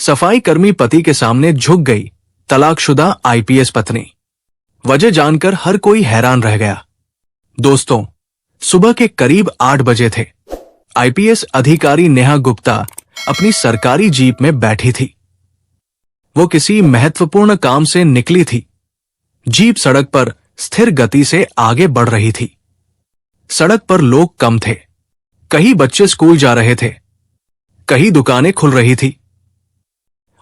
सफाई कर्मी पति के सामने झुक गई तलाकशुदा आईपीएस पत्नी। वजह जानकर हर कोई हैरान रह गया। दोस्तों, सुबह के करीब 8 बजे थे। आईपीएस अधिकारी नेहा गुप्ता अपनी सरकारी जीप में बैठी थी। वो किसी महत्वपूर्ण काम से निकली थी। जीप सड़क पर स्थिर गति से आगे बढ़ रही थी। सड़क पर लोग कम थे। कहीं बच्चे स्कूल जा रहे थे, कहीं दुकानें खुल रही थी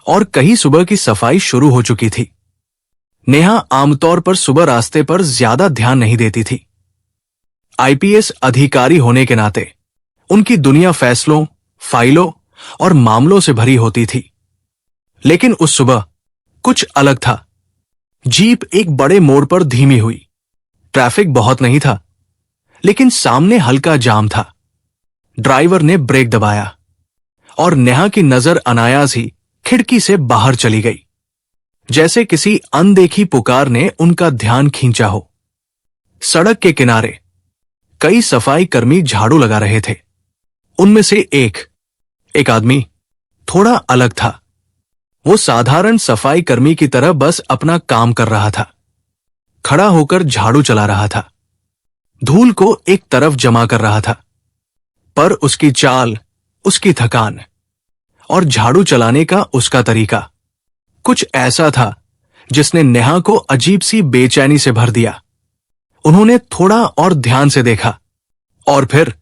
और कहीं सुबह की सफाई शुरू हो चुकी थी। नेहा आमतौर पर सुबह रास्ते पर ज्यादा ध्यान नहीं देती थी। आईपीएस अधिकारी होने के नाते उनकी दुनिया फैसलों, फाइलों और मामलों से भरी होती थी। लेकिन उस सुबह कुछ अलग था। जीप एक बड़े मोड़ पर धीमी हुई। ट्रैफिक बहुत नहीं था, लेकिन सामने हल्का जाम था। ड्राइवर ने ब्रेक दबाया और नेहा की नजर अनायास ही खिड़की से बाहर चली गई, जैसे किसी अनदेखी पुकार ने उनका ध्यान खींचा हो। सड़क के किनारे कई सफाई कर्मी झाड़ू लगा रहे थे। उनमें से एक आदमी थोड़ा अलग था। वो साधारण सफाई कर्मी की तरह बस अपना काम कर रहा था। खड़ा होकर झाड़ू चला रहा था, धूल को एक तरफ जमा कर रहा था। पर उसकी चाल, उसकी थकान और झाड़ू चलाने का उसका तरीका कुछ ऐसा था जिसने नेहा को अजीब सी बेचैनी से भर दिया। उन्होंने थोड़ा और ध्यान से देखा और फिर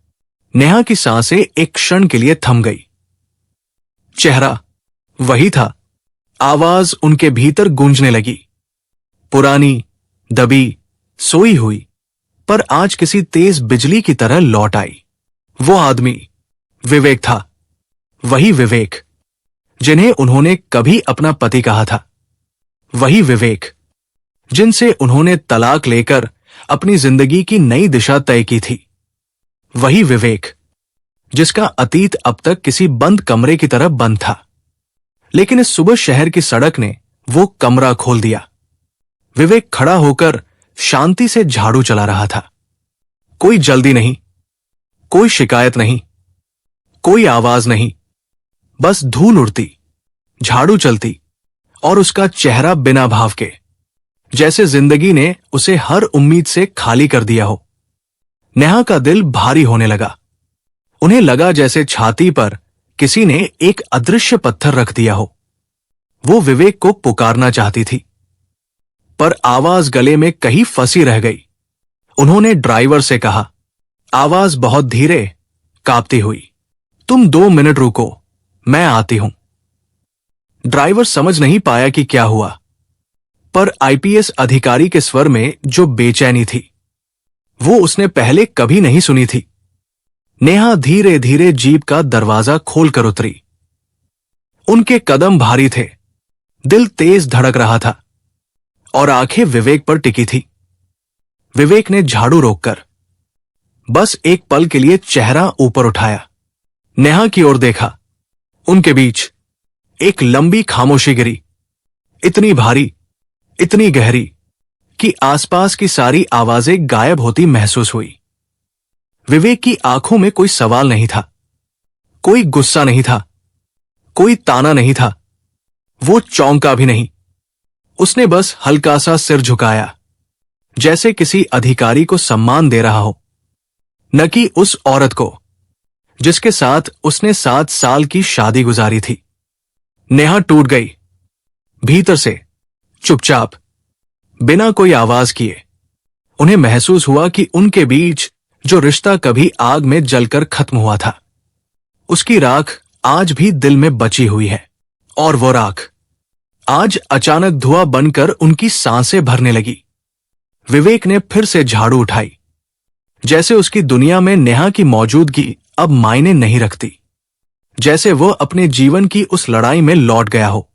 नेहा की सांसें एक क्षण के लिए थम गई। चेहरा वही था, आवाज उनके भीतर गूंजने लगी, पुरानी, दबी, सोई हुई, पर आज किसी तेज बिजली की तरह लौट आई। वो आदमी विवेक था। वही विवेक जिन्हें उन्होंने कभी अपना पति कहा था। वही विवेक जिनसे उन्होंने तलाक लेकर अपनी जिंदगी की नई दिशा तय की थी। वही विवेक जिसका अतीत अब तक किसी बंद कमरे की तरह बंद था। लेकिन इस सुबह शहर की सड़क ने वो कमरा खोल दिया। विवेक खड़ा होकर शांति से झाड़ू चला रहा था। कोई जल्दी नहीं, कोई शिकायत नहीं, कोई आवाज नहीं, बस धूल उड़ती, झाड़ू चलती और उसका चेहरा बिना भाव के, जैसे जिंदगी ने उसे हर उम्मीद से खाली कर दिया हो। नेहा का दिल भारी होने लगा। उन्हें लगा जैसे छाती पर किसी ने एक अदृश्य पत्थर रख दिया हो। वो विवेक को पुकारना चाहती थी, पर आवाज गले में कहीं फंसी रह गई। उन्होंने ड्राइवर से कहा, आवाज बहुत धीरे, कांपती हुई, तुम 2 मिनट रुको, मैं आती हूं। ड्राइवर समझ नहीं पाया कि क्या हुआ, पर आईपीएस अधिकारी के स्वर में जो बेचैनी थी, वो उसने पहले कभी नहीं सुनी थी। नेहा धीरे धीरे जीप का दरवाजा खोलकर उतरी। उनके कदम भारी थे, दिल तेज धड़क रहा था और आंखें विवेक पर टिकी थी। विवेक ने झाड़ू रोककर बस एक पल के लिए चेहरा ऊपर उठाया, नेहा की ओर देखा। उनके बीच एक लंबी खामोशी गिरी, इतनी भारी, इतनी गहरी कि आसपास की सारी आवाजें गायब होती महसूस हुई। विवेक की आंखों में कोई सवाल नहीं था, कोई गुस्सा नहीं था, कोई ताना नहीं था। वो चौंका भी नहीं। उसने बस हल्का सा सिर झुकाया, जैसे किसी अधिकारी को सम्मान दे रहा हो, न कि उस औरत को जिसके साथ उसने 7 साल की शादी गुजारी थी। नेहा टूट गई, भीतर से, चुपचाप, बिना कोई आवाज किए। उन्हें महसूस हुआ कि उनके बीच जो रिश्ता कभी आग में जलकर खत्म हुआ था, उसकी राख आज भी दिल में बची हुई है। और वो राख आज अचानक धुआं बनकर उनकी सांसें भरने लगी। विवेक ने फिर से झाड़ू उठाई, जैसे उसकी दुनिया में नेहा की मौजूदगी अब मायने नहीं रखती, जैसे वो अपने जीवन की उस लड़ाई में लौट गया हो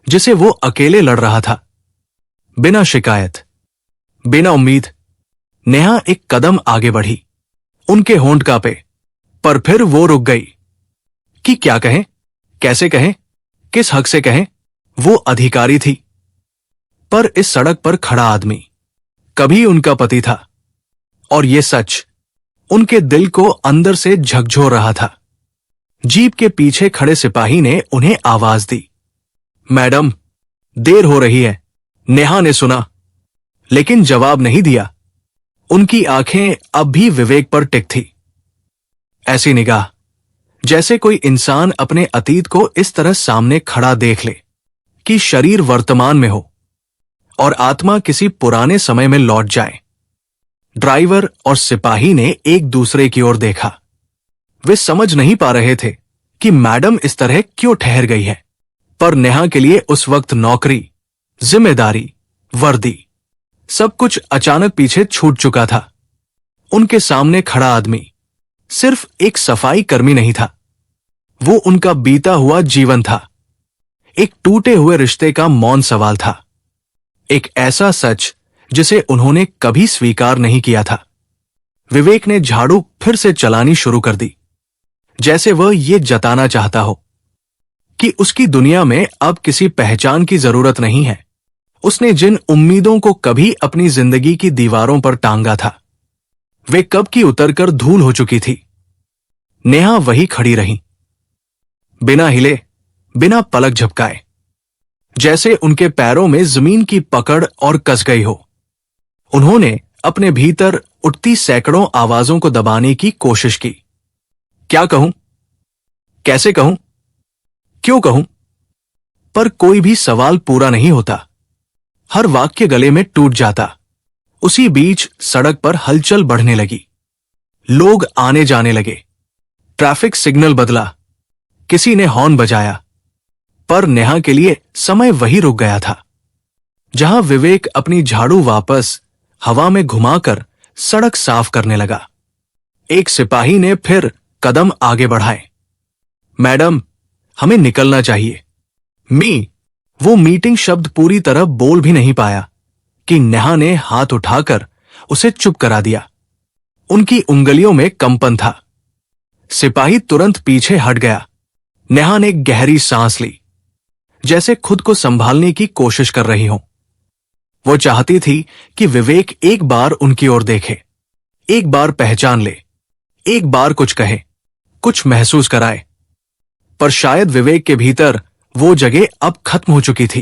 जिसे वो अकेले लड़ रहा था, बिना शिकायत, बिना उम्मीद। नेहा एक कदम आगे बढ़ी, उनके होंठ कांपे, पर फिर वो रुक गई कि क्या कहें, कैसे कहें, किस हक से कहें। वो अधिकारी थी, पर इस सड़क पर खड़ा आदमी कभी उनका पति था, और ये सच उनके दिल को अंदर से झकझोर रहा था। जीप के पीछे खड़े सिपाही ने उन्हें आवाज दी। मैडम, देर हो रही है। नेहा ने सुना, लेकिन जवाब नहीं दिया। उनकी आंखें अब भी विवेक पर टिक थी। ऐसी निगाह, जैसे कोई इंसान अपने अतीत को इस तरह सामने खड़ा देख ले कि शरीर वर्तमान में हो और आत्मा किसी पुराने समय में लौट जाए। ड्राइवर और सिपाही ने एक दूसरे की ओर देखा। वे समझ नहीं पा रहे थे कि मैडम इस तरह क्यों ठहर गई है, पर नेहा के लिए उस वक्त नौकरी, जिम्मेदारी, वर्दी, सब कुछ अचानक पीछे छूट चुका था। उनके सामने खड़ा आदमी सिर्फ एक सफाई कर्मी नहीं था, वो उनका बीता हुआ जीवन था। एक टूटे हुए रिश्ते का मौन सवाल था, एक ऐसा सच जिसे उन्होंने कभी स्वीकार नहीं किया था। विवेक ने झाड़ू फिर से चलानी शुरू कर दी, जैसे वह ये जताना चाहता हो कि उसकी दुनिया में अब किसी पहचान की जरूरत नहीं है। उसने जिन उम्मीदों को कभी अपनी जिंदगी की दीवारों पर टांगा था, वे कब की उतरकर धूल हो चुकी थी। नेहा वही खड़ी रही, बिना हिले, बिना पलक झपकाए, जैसे उनके पैरों में जमीन की पकड़ और कस गई हो। उन्होंने अपने भीतर उठती सैकड़ों आवाजों को दबाने की कोशिश की। क्या कहूं, कैसे कहूं, क्यों कहूं? पर कोई भी सवाल पूरा नहीं होता। हर वाक्य गले में टूट जाता। उसी बीच सड़क पर हलचल बढ़ने लगी। लोग आने जाने लगे। ट्रैफिक सिग्नल बदला, किसी ने हॉर्न बजाया, पर नेहा के लिए समय वही रुक गया था जहां विवेक अपनी झाड़ू वापस हवा में घुमाकर सड़क साफ करने लगा। एक सिपाही ने फिर कदम आगे बढ़ाए। मैडम, हमें निकलना चाहिए। वो मीटिंग शब्द पूरी तरह बोल भी नहीं पाया कि नेहा ने हाथ उठाकर उसे चुप करा दिया। उनकी उंगलियों में कंपन था। सिपाही तुरंत पीछे हट गया। नेहा ने गहरी सांस ली, जैसे खुद को संभालने की कोशिश कर रही हो। वो चाहती थी कि विवेक एक बार उनकी ओर देखे, एक बार पहचान ले, एक बार कुछ कहे, कुछ महसूस कराए। पर शायद विवेक के भीतर वो जगह अब खत्म हो चुकी थी।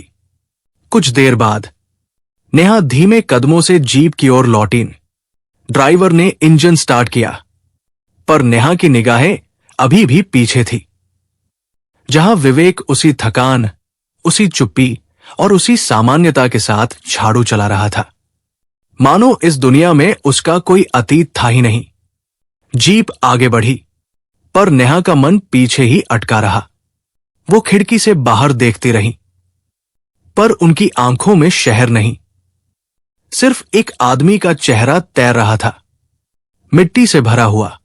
कुछ देर बाद नेहा धीमे कदमों से जीप की ओर लौटी। ड्राइवर ने इंजन स्टार्ट किया, पर नेहा की निगाहें अभी भी पीछे थी, जहां विवेक उसी थकान, उसी चुप्पी और उसी सामान्यता के साथ झाड़ू चला रहा था, मानो इस दुनिया में उसका कोई अतीत था ही नहीं। जीप आगे बढ़ी, पर नेहा का मन पीछे ही अटका रहा। वो खिड़की से बाहर देखती रही, पर उनकी आंखों में शहर नहीं, सिर्फ एक आदमी का चेहरा तैर रहा था, मिट्टी से भरा हुआ,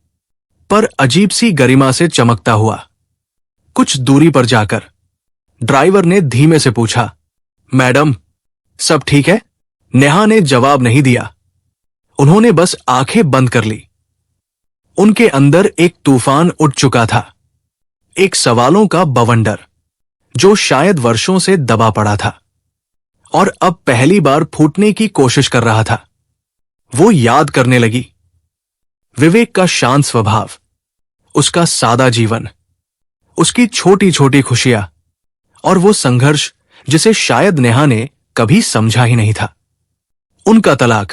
पर अजीब सी गरिमा से चमकता हुआ। कुछ दूरी पर जाकर ड्राइवर ने धीमे से पूछा, मैडम, सब ठीक है? नेहा ने जवाब नहीं दिया। उन्होंने बस आंखें बंद कर ली। उनके अंदर एक तूफान उठ चुका था, एक सवालों का बवंडर जो शायद वर्षों से दबा पड़ा था और अब पहली बार फूटने की कोशिश कर रहा था। वो याद करने लगी, विवेक का शांत स्वभाव, उसका सादा जीवन, उसकी छोटी छोटी खुशियां और वो संघर्ष जिसे शायद नेहा ने कभी समझा ही नहीं था। उनका तलाक,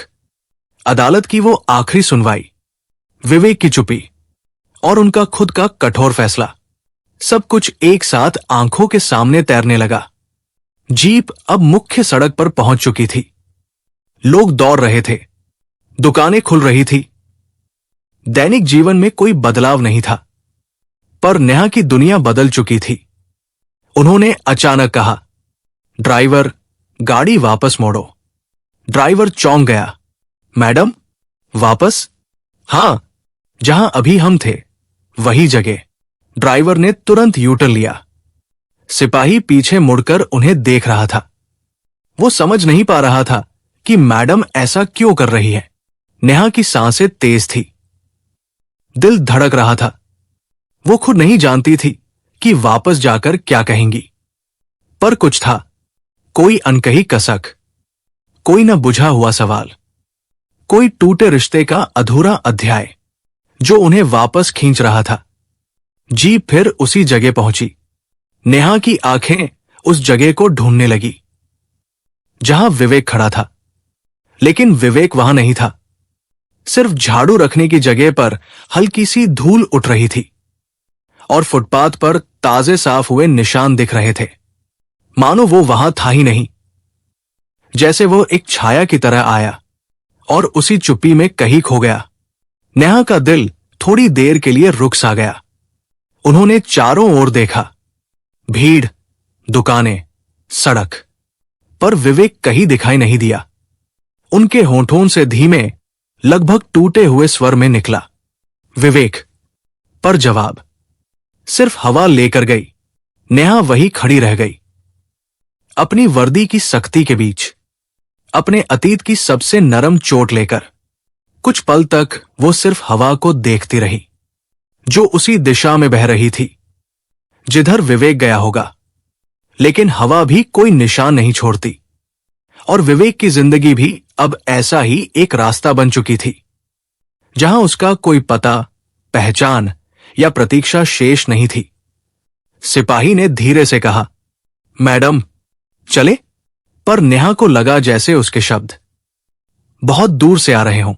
अदालत की वो आखिरी सुनवाई, विवेक की चुप्पी और उनका खुद का कठोर फैसला, सब कुछ एक साथ आंखों के सामने तैरने लगा। जीप अब मुख्य सड़क पर पहुंच चुकी थी। लोग दौड़ रहे थे, दुकानें खुल रही थी। दैनिक जीवन में कोई बदलाव नहीं था, पर नेहा की दुनिया बदल चुकी थी। उन्होंने अचानक कहा, ड्राइवर, गाड़ी वापस मोड़ो। ड्राइवर चौंक गया। मैडम, वापस? हां, जहां अभी हम थे, वही जगह। ड्राइवर ने तुरंत यूटर्न लिया। सिपाही पीछे मुड़कर उन्हें देख रहा था। वो समझ नहीं पा रहा था कि मैडम ऐसा क्यों कर रही है। नेहा की सांसें तेज थी, दिल धड़क रहा था। वो खुद नहीं जानती थी कि वापस जाकर क्या कहेंगी, पर कुछ था, कोई अनकही कसक, कोई न बुझा हुआ सवाल, कोई टूटे रिश्ते का अधूरा अध्याय जो उन्हें वापस खींच रहा था। जीप फिर उसी जगह पहुंची। नेहा की आंखें उस जगह को ढूंढने लगी जहां विवेक खड़ा था, लेकिन विवेक वहां नहीं था। सिर्फ झाड़ू रखने की जगह पर हल्की सी धूल उठ रही थी और फुटपाथ पर ताजे साफ हुए निशान दिख रहे थे, मानो वो वहां था ही नहीं। जैसे वो एक छाया की तरह आया और उसी चुप्पी में कहीं खो गया। नेहा का दिल थोड़ी देर के लिए रुक सा गया। उन्होंने चारों ओर देखा, भीड़, दुकानें, सड़क, पर विवेक कहीं दिखाई नहीं दिया। उनके होठों से धीमे, लगभग टूटे हुए स्वर में निकला, विवेक। पर जवाब सिर्फ हवा लेकर गई। नेहा वही खड़ी रह गई, अपनी वर्दी की सख्ती के बीच, अपने अतीत की सबसे नरम चोट लेकर। कुछ पल तक वो सिर्फ हवा को देखती रही, जो उसी दिशा में बह रही थी जिधर विवेक गया होगा। लेकिन हवा भी कोई निशान नहीं छोड़ती, और विवेक की जिंदगी भी अब ऐसा ही एक रास्ता बन चुकी थी, जहां उसका कोई पता, पहचान या प्रतीक्षा शेष नहीं थी। सिपाही ने धीरे से कहा, मैडम, चले? पर नेहा को लगा जैसे उसके शब्द बहुत दूर से आ रहे हों,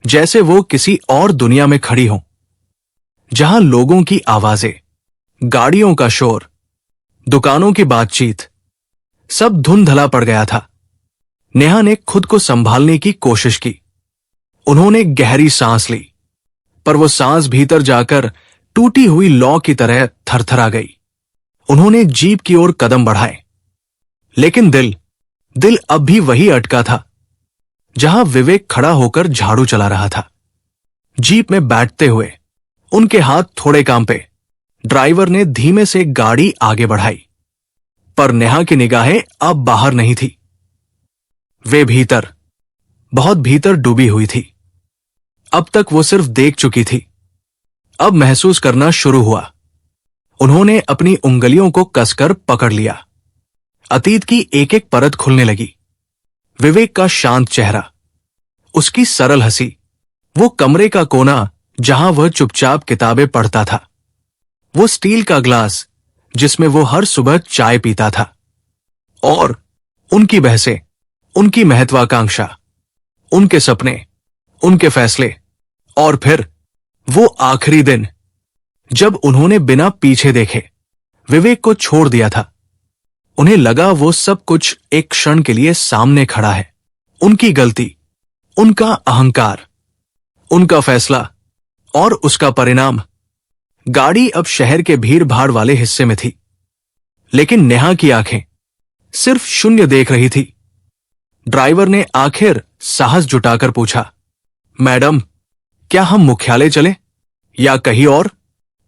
जैसे वो किसी और दुनिया में खड़ी हों, जहां लोगों की आवाजें, गाड़ियों का शोर, दुकानों की बातचीत, सब धुंधला पड़ गया था। नेहा ने खुद को संभालने की कोशिश की। उन्होंने गहरी सांस ली, पर वो सांस भीतर जाकर टूटी हुई लौ की तरह थरथरा गई। उन्होंने जीप की ओर कदम बढ़ाए, लेकिन दिल अब भी वही अटका था जहां विवेक खड़ा होकर झाड़ू चला रहा था। जीप में बैठते हुए उनके हाथ थोड़े कांपे। ड्राइवर ने धीमे से गाड़ी आगे बढ़ाई, पर नेहा की निगाहें अब बाहर नहीं थी। वे भीतर, बहुत भीतर डूबी हुई थी। अब तक वो सिर्फ देख चुकी थी, अब महसूस करना शुरू हुआ। उन्होंने अपनी उंगलियों को कसकर पकड़ लिया। अतीत की एक एक परत खुलने लगी। विवेक का शांत चेहरा, उसकी सरल हंसी, वो कमरे का कोना जहां वह चुपचाप किताबें पढ़ता था, वो स्टील का ग्लास जिसमें वो हर सुबह चाय पीता था, और उनकी बहसें, उनकी महत्वाकांक्षा, उनके सपने, उनके फैसले, और फिर वो आखिरी दिन जब उन्होंने बिना पीछे देखे विवेक को छोड़ दिया था। उन्हें लगा वो सब कुछ एक क्षण के लिए सामने खड़ा है। उनकी गलती, उनका अहंकार, उनका फैसला और उसका परिणाम। गाड़ी अब शहर के भीड़ भाड़ वाले हिस्से में थी, लेकिन नेहा की आंखें सिर्फ शून्य देख रही थी। ड्राइवर ने आखिर साहस जुटाकर पूछा, मैडम, क्या हम मुख्यालय चले या कहीं और?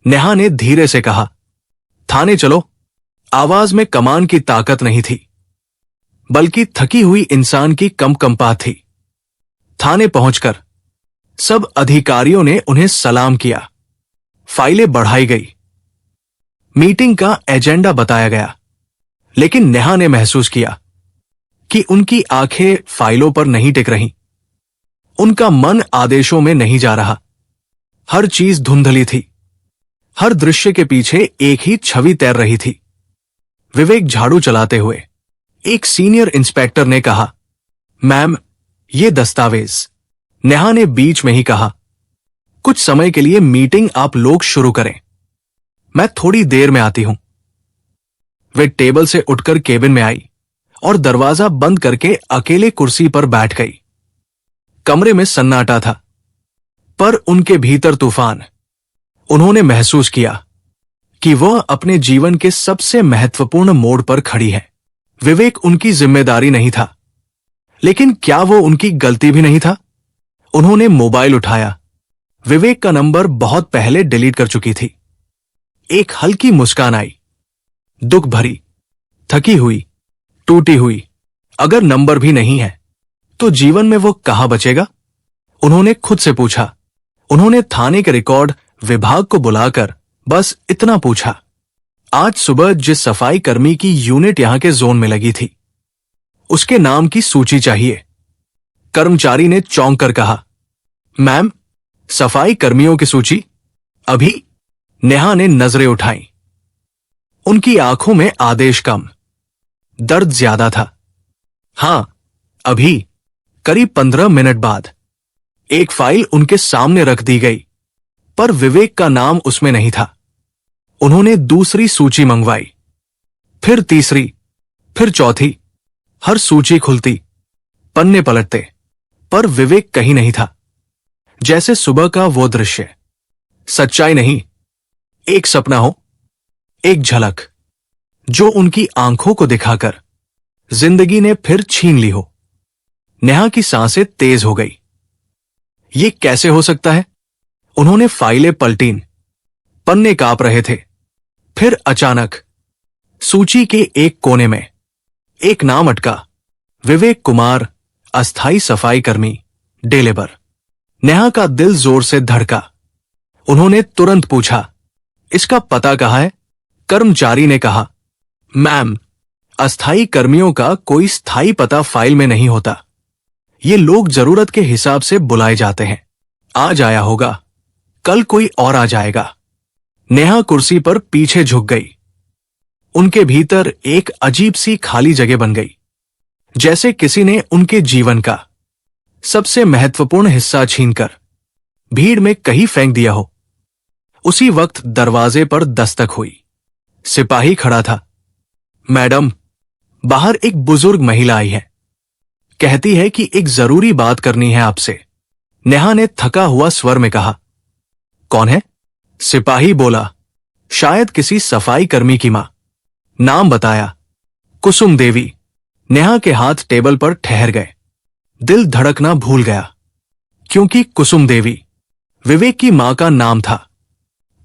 नेहा ने धीरे से कहा, थाने चलो। आवाज में कमान की ताकत नहीं थी, बल्कि थकी हुई इंसान की कंपकंपाहट थी। थाने पहुंचकर सब अधिकारियों ने उन्हें सलाम किया। फाइलें बढ़ाई गई, मीटिंग का एजेंडा बताया गया, लेकिन नेहा ने महसूस किया कि उनकी आंखें फाइलों पर नहीं टिक रहीं। उनका मन आदेशों में नहीं जा रहा। हर चीज धुंधली थी, हर दृश्य के पीछे एक ही छवि तैर रही थी। विवेक झाड़ू चलाते हुए एक सीनियर इंस्पेक्टर ने कहा, मैम, ये दस्तावेज। नेहा ने बीच में ही कहा, कुछ समय के लिए मीटिंग आप लोग शुरू करें, मैं थोड़ी देर में आती हूं। वे टेबल से उठकर केबिन में आई और दरवाजा बंद करके अकेले कुर्सी पर बैठ गई। कमरे में सन्नाटा था, पर उनके भीतर तूफान। उन्होंने महसूस किया कि वह अपने जीवन के सबसे महत्वपूर्ण मोड़ पर खड़ी है। विवेक उनकी जिम्मेदारी नहीं था, लेकिन क्या वो उनकी गलती भी नहीं था? उन्होंने मोबाइल उठाया। विवेक का नंबर बहुत पहले डिलीट कर चुकी थी। एक हल्की मुस्कान आई, दुख भरी, थकी हुई, टूटी हुई। अगर नंबर भी नहीं है तो जीवन में वो कहां बचेगा? उन्होंने खुद से पूछा। उन्होंने थाने के रिकॉर्ड विभाग को बुलाकर बस इतना पूछा, आज सुबह जिस सफाई कर्मी की यूनिट यहां के जोन में लगी थी, उसके नाम की सूची चाहिए। कर्मचारी ने चौंक कर कहा, मैम, सफाई कर्मियों की सूची? अभी? नेहा ने नजरें उठाईं। उनकी आंखों में आदेश कम, दर्द ज्यादा था। हां, अभी। करीब 15 मिनट बाद एक फाइल उनके सामने रख दी गई, पर विवेक का नाम उसमें नहीं था। उन्होंने दूसरी सूची मंगवाई, फिर तीसरी, फिर चौथी। हर सूची खुलती, पन्ने पलटते, पर विवेक कहीं नहीं था। जैसे सुबह का वो दृश्य सच्चाई नहीं, एक सपना हो, एक झलक जो उनकी आंखों को दिखाकर जिंदगी ने फिर छीन ली हो। नेहा की सांसें तेज हो गई। ये कैसे हो सकता है? उन्होंने फाइलें पलटीं, पन्ने कांप रहे थे। फिर अचानक सूची के एक कोने में एक नाम अटका, विवेक कुमार, अस्थाई सफाई कर्मी, डेलेबर। नेहा का दिल जोर से धड़का। उन्होंने तुरंत पूछा, इसका पता कहाँ है? कर्मचारी ने कहा, मैम, अस्थाई कर्मियों का कोई स्थायी पता फाइल में नहीं होता। ये लोग जरूरत के हिसाब से बुलाए जाते हैं। आज आया होगा, कल कोई और आ जाएगा। नेहा कुर्सी पर पीछे झुक गई। उनके भीतर एक अजीब सी खाली जगह बन गई, जैसे किसी ने उनके जीवन का सबसे महत्वपूर्ण हिस्सा छीनकर भीड़ में कहीं फेंक दिया हो। उसी वक्त दरवाजे पर दस्तक हुई। सिपाही खड़ा था। मैडम, बाहर एक बुजुर्ग महिला आई है, कहती है कि एक जरूरी बात करनी है आपसे। नेहा ने थका हुआ स्वर में कहा, कौन है? सिपाही बोला, शायद किसी सफाई कर्मी की मां। नाम बताया, कुसुम देवी। नेहा के हाथ टेबल पर ठहर गए। दिल धड़कना भूल गया, क्योंकि कुसुम देवी विवेक की मां का नाम था।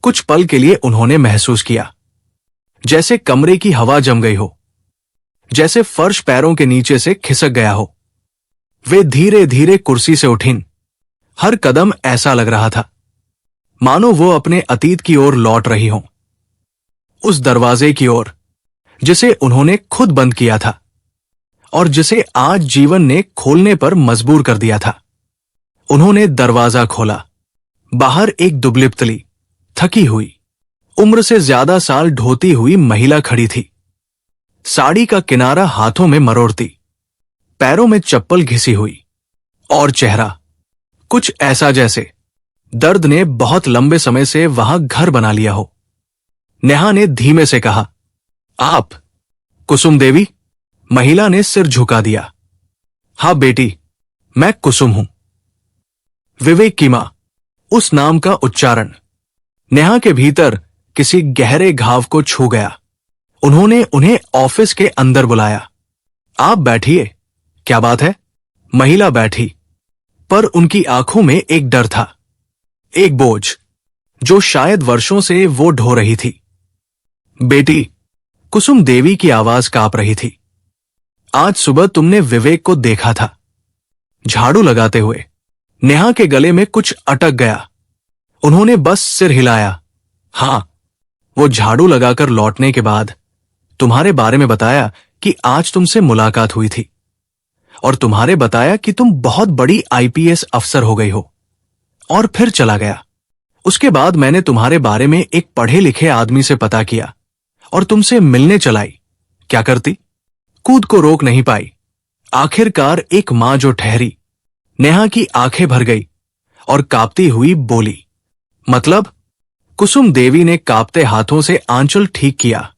कुछ पल के लिए उन्होंने महसूस किया जैसे कमरे की हवा जम गई हो, जैसे फर्श पैरों के नीचे से खिसक गया हो। वे धीरे धीरे कुर्सी से उठीं। हर कदम ऐसा लग रहा था मानो वो अपने अतीत की ओर लौट रही हों, उस दरवाजे की ओर जिसे उन्होंने खुद बंद किया था और जिसे आज जीवन ने खोलने पर मजबूर कर दिया था। उन्होंने दरवाजा खोला। बाहर एक दुबली-पतली, थकी हुई, उम्र से ज्यादा साल ढोती हुई महिला खड़ी थी। साड़ी का किनारा हाथों में मरोड़ती, पैरों में चप्पल घिसी हुई, और चेहरा कुछ ऐसा जैसे दर्द ने बहुत लंबे समय से वहां घर बना लिया हो। नेहा ने धीमे से कहा, आप कुसुम देवी? महिला ने सिर झुका दिया। हाँ बेटी, मैं कुसुम हूं। विवेक की मां। उस नाम का उच्चारण नेहा के भीतर किसी गहरे घाव को छू गया। उन्होंने उन्हें ऑफिस के अंदर बुलाया। आप बैठिए, क्या बात है? महिला बैठी, पर उनकी आंखों में एक डर था, एक बोझ जो शायद वर्षों से वो ढो रही थी। बेटी, कुसुम देवी की आवाज कांप रही थी, आज सुबह तुमने विवेक को देखा था झाड़ू लगाते हुए। नेहा के गले में कुछ अटक गया। उन्होंने बस सिर हिलाया। हां, वो झाड़ू लगाकर लौटने के बाद तुम्हारे बारे में बताया कि आज तुमसे मुलाकात हुई थी और तुम्हारे बताया कि तुम बहुत बड़ी आईपीएस अफसर हो गई हो, और फिर चला गया। उसके बाद मैंने तुम्हारे बारे में एक पढ़े लिखे आदमी से पता किया और तुमसे मिलने चलाई। क्या करती? कूद को रोक नहीं पाई। आखिरकार एक मां जो ठहरी। नेहा की आंखें भर गई और कांपती हुई बोली, मतलब? कुसुम देवी ने कांपते हाथों से आंचल ठीक किया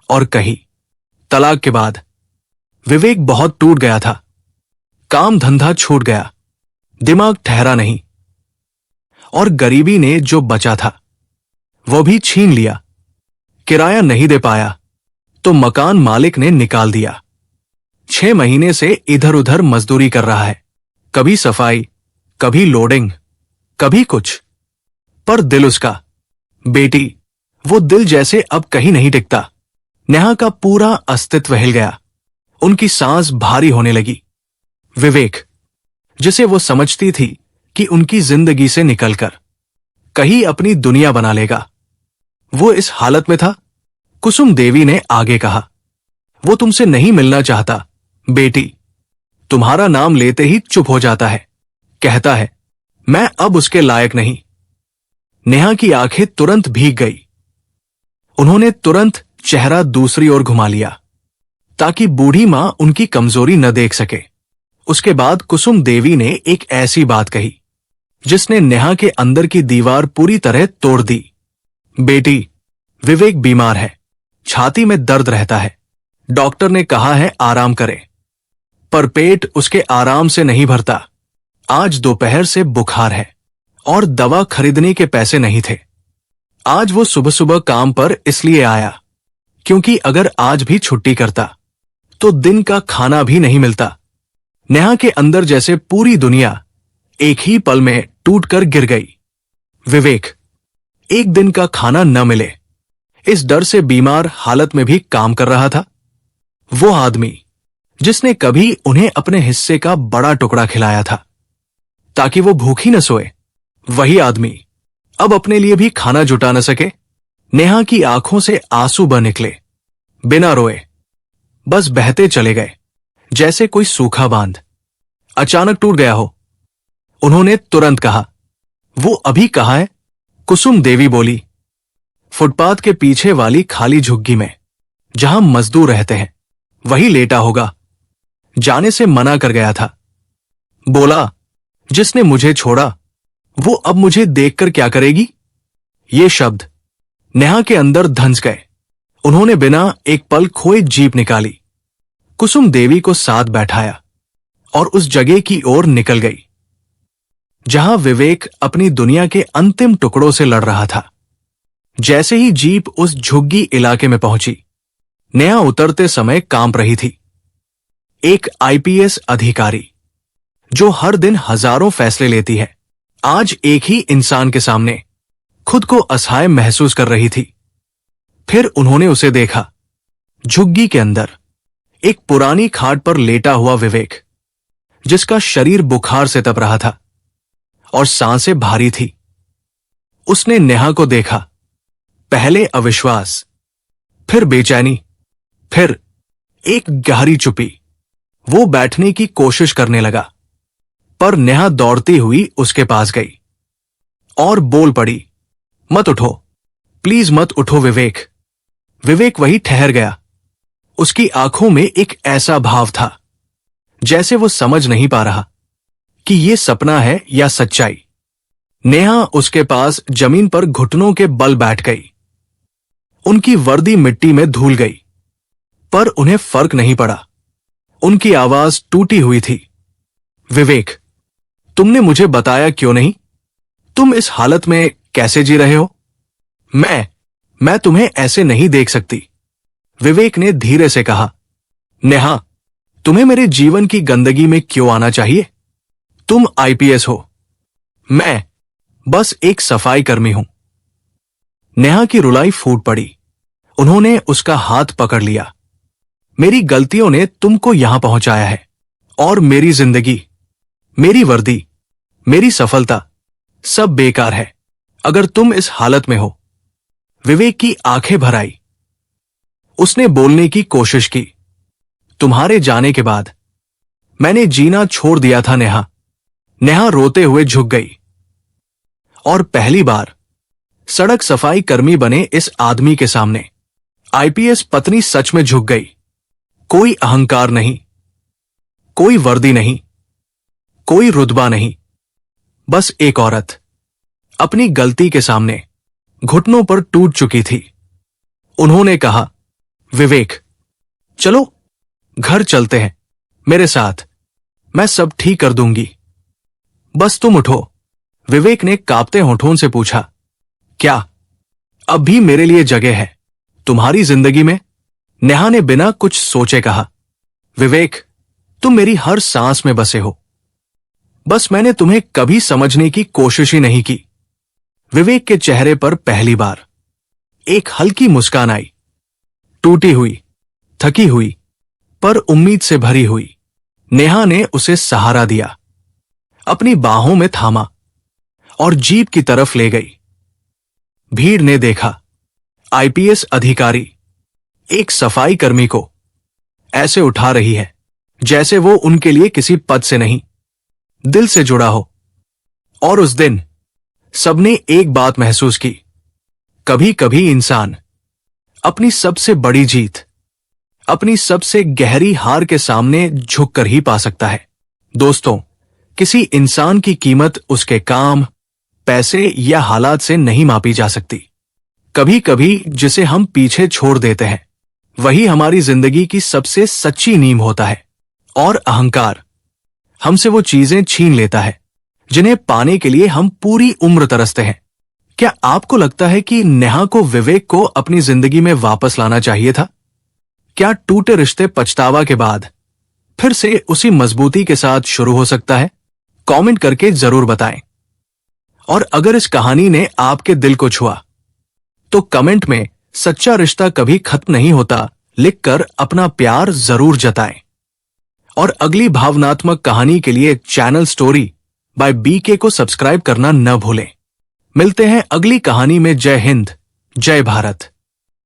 और कही, तलाक के बाद विवेक बहुत टूट गया था। काम धंधा छूट गया, दिमाग ठहरा नहीं, और गरीबी ने जो बचा था वो भी छीन लिया। किराया नहीं दे पाया तो मकान मालिक ने निकाल दिया। 6 महीने से इधर उधर मजदूरी कर रहा है, कभी सफाई, कभी लोडिंग, कभी कुछ। पर दिल उसका, बेटी, वो दिल जैसे अब कहीं नहीं टिकता। नेहा का पूरा अस्तित्व हिल गया। उनकी सांस भारी होने लगी। विवेक, जिसे वो समझती थी कि उनकी जिंदगी से निकलकर कहीं अपनी दुनिया बना लेगा, वो इस हालत में था। कुसुम देवी ने आगे कहा, वो तुमसे नहीं मिलना चाहता बेटी। तुम्हारा नाम लेते ही चुप हो जाता है, कहता है मैं अब उसके लायक नहीं। नेहा की आंखें तुरंत भीग गई। उन्होंने तुरंत चेहरा दूसरी ओर घुमा लिया ताकि बूढ़ी मां उनकी कमजोरी न देख सके। उसके बाद कुसुम देवी ने एक ऐसी बात कही जिसने नेहा के अंदर की दीवार पूरी तरह तोड़ दी। बेटी, विवेक बीमार है, छाती में दर्द रहता है। डॉक्टर ने कहा है आराम करे, पर पेट उसके आराम से नहीं भरता। आज दोपहर से बुखार है और दवा खरीदने के पैसे नहीं थे। आज वो सुबह सुबह काम पर इसलिए आया क्योंकि अगर आज भी छुट्टी करता तो दिन का खाना भी नहीं मिलता। नेहा के अंदर जैसे पूरी दुनिया एक ही पल में टूटकर गिर गई। विवेक, एक दिन का खाना न मिले, इस डर से बीमार हालत में भी काम कर रहा था। वो आदमी जिसने कभी उन्हें अपने हिस्से का बड़ा टुकड़ा खिलाया था ताकि वो भूखी न सोए, वही आदमी अब अपने लिए भी खाना जुटा न सके। नेहा की आंखों से आंसू बह निकले, बिना रोए बस बहते चले गए जैसे कोई सूखा बांध अचानक टूट गया हो। उन्होंने तुरंत कहा, वो अभी कहाँ है? कुसुम देवी बोली, फुटपाथ के पीछे वाली खाली झुग्गी में, जहां मजदूर रहते हैं, वही लेटा होगा। जाने से मना कर गया था। बोला, जिसने मुझे छोड़ा वो अब मुझे देखकर क्या करेगी? ये शब्द नेहा के अंदर धंस गए। उन्होंने बिना एक पल खोए जीप निकाली, कुसुम देवी को साथ बैठाया और उस जगह की ओर निकल गई जहां विवेक अपनी दुनिया के अंतिम टुकड़ों से लड़ रहा था। जैसे ही जीप उस झुग्गी इलाके में पहुंची, नेहा उतरते समय कांप रही थी। एक आईपीएस अधिकारी जो हर दिन हजारों फैसले लेती है, आज एक ही इंसान के सामने खुद को असहाय महसूस कर रही थी। फिर उन्होंने उसे देखा, झुग्गी के अंदर एक पुरानी खाट पर लेटा हुआ विवेक, जिसका शरीर बुखार से तप रहा था और सांसें भारी थी। उसने नेहा को देखा, पहले अविश्वास, फिर बेचैनी, फिर एक गहरी चुप्पी। वो बैठने की कोशिश करने लगा, पर नेहा दौड़ती हुई उसके पास गई और बोल पड़ी, मत उठो, प्लीज मत उठो विवेक। विवेक वही ठहर गया। उसकी आंखों में एक ऐसा भाव था जैसे वो समझ नहीं पा रहा कि ये सपना है या सच्चाई। नेहा उसके पास जमीन पर घुटनों के बल बैठ गई। उनकी वर्दी मिट्टी में धुल गई, पर उन्हें फर्क नहीं पड़ा। उनकी आवाज टूटी हुई थी, विवेक, तुमने मुझे बताया क्यों नहीं? तुम इस हालत में कैसे जी रहे हो? मैं तुम्हें ऐसे नहीं देख सकती। विवेक ने धीरे से कहा, नेहा, तुम्हें मेरे जीवन की गंदगी में क्यों आना चाहिए? तुम आईपीएस हो, मैं बस एक सफाई कर्मी हूं। नेहा की रुलाई फूट पड़ी। उन्होंने उसका हाथ पकड़ लिया। मेरी गलतियों ने तुमको यहां पहुंचाया है और मेरी जिंदगी, मेरी वर्दी, मेरी सफलता सब बेकार है अगर तुम इस हालत में हो। विवेक की आंखें भर आई। उसने बोलने की कोशिश की, तुम्हारे जाने के बाद मैंने जीना छोड़ दिया था नेहा। नेहा रोते हुए झुक गई और पहली बार सड़क सफाई कर्मी बने इस आदमी के सामने आईपीएस पत्नी सच में झुक गई। कोई अहंकार नहीं, कोई वर्दी नहीं, कोई रुतबा नहीं, बस एक औरत अपनी गलती के सामने घुटनों पर टूट चुकी थी। उन्होंने कहा, विवेक, चलो घर चलते हैं मेरे साथ, मैं सब ठीक कर दूंगी, बस तुम उठो। विवेक ने कांपते होठों से पूछा, क्या अब भी मेरे लिए जगह है तुम्हारी जिंदगी में? नेहा ने बिना कुछ सोचे कहा, विवेक, तुम मेरी हर सांस में बसे हो, बस मैंने तुम्हें कभी समझने की कोशिश ही नहीं की। विवेक के चेहरे पर पहली बार एक हल्की मुस्कान आई, टूटी हुई, थकी हुई, पर उम्मीद से भरी हुई। नेहा ने उसे सहारा दिया, अपनी बाहों में थामा और जीप की तरफ ले गई। भीड़ ने देखा, आईपीएस अधिकारी एक सफाई कर्मी को ऐसे उठा रही है जैसे वो उनके लिए किसी पद से नहीं, दिल से जुड़ा हो। और उस दिन सबने एक बात महसूस की, कभी कभी इंसान अपनी सबसे बड़ी जीत अपनी सबसे गहरी हार के सामने झुककर ही पा सकता है। दोस्तों, किसी इंसान की कीमत उसके काम, पैसे या हालात से नहीं मापी जा सकती। कभी कभी जिसे हम पीछे छोड़ देते हैं वही हमारी जिंदगी की सबसे सच्ची नींव होता है। और अहंकार हमसे वो चीजें छीन लेता है जिन्हें पाने के लिए हम पूरी उम्र तरसते हैं। क्या आपको लगता है कि नेहा को विवेक को अपनी जिंदगी में वापस लाना चाहिए था? क्या टूटे रिश्ते पछतावा के बाद फिर से उसी मजबूती के साथ शुरू हो सकता है? कमेंट करके जरूर बताएं। और अगर इस कहानी ने आपके दिल को छुआ तो कमेंट में सच्चा रिश्ता कभी खत्म नहीं होता लिखकर अपना प्यार जरूर जताएं। और अगली भावनात्मक कहानी के लिए चैनल स्टोरी बाय बीके को सब्सक्राइब करना न भूलें। मिलते हैं अगली कहानी में। जय हिंद, जय भारत।